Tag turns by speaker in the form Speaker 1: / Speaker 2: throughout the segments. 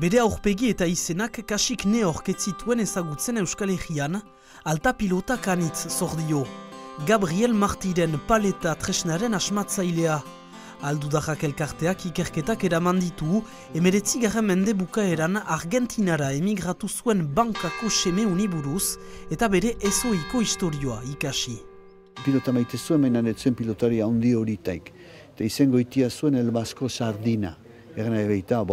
Speaker 1: Bere aurpegi eta izenak kasik neork ez zituen ezagutzen Euskal Herrian, alta pilota kanitz zordio. Gabriel Martiren paleta tresnaren asmatzailea. Aldudajak elkarteak ikerketak eraman ditu, 19. mende bukaeran Argentinara emigratu zuen bankako seme uniburuz eta bere ezoiko historioa ikasi.
Speaker 2: Pilota maite zuen, menan etzen pilotaria handi horitaik. Eta izango itia zuen El Basko Sardina. Egan ebeita,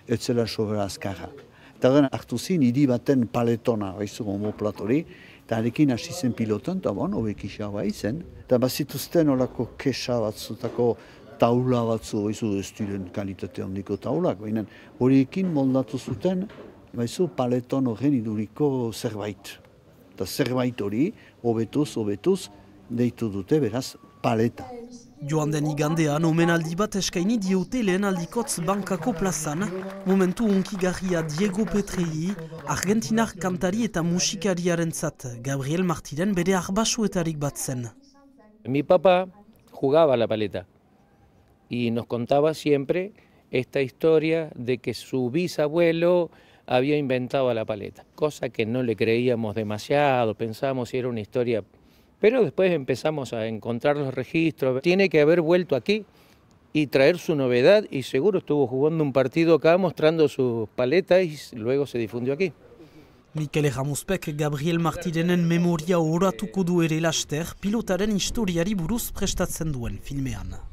Speaker 2: etzela sobera azkarra. Eta gana hartu zin, hiri baten paletona, baizu homoplatori, eta arekin hasi zen pilotan, eta hobekisa bai zen. Eta bazituzten olako kesa batzutako taula batzu, baizu ez diren kalitate handiko taulak, baina horiekin moldatu zuten, baizu paleton horren iduriko zerbait. Eta zerbait hori, hobetuz, deitu dute beraz paleta.
Speaker 1: Joan den igandean, omenaldi bat eskaini diote lehen aldikotz bankako plazan, momentu unkigarria Diego Petrelli, argentinar kantari eta musikariarentzat, Gabriel Martiren bere arbasuetarik bat zen.
Speaker 3: Mi papá jugaba a la paleta y nos contaba siempre esta historia de que su bisabuelo había inventado la paleta, cosa que no le creíamos demasiado, pensábamos si era una historia. Pero después empezamos a encontrar los registros. Tiene que haber vuelto aquí y traer su novedad y seguro estuvo jugando un partido acá mostrando sus paletas y luego se difundió aquí.
Speaker 1: Mikel Ramuspek Gabriel Martirenen memoria oratuko du ere laster pilotaren historiari buruz prestatzen duen filmean.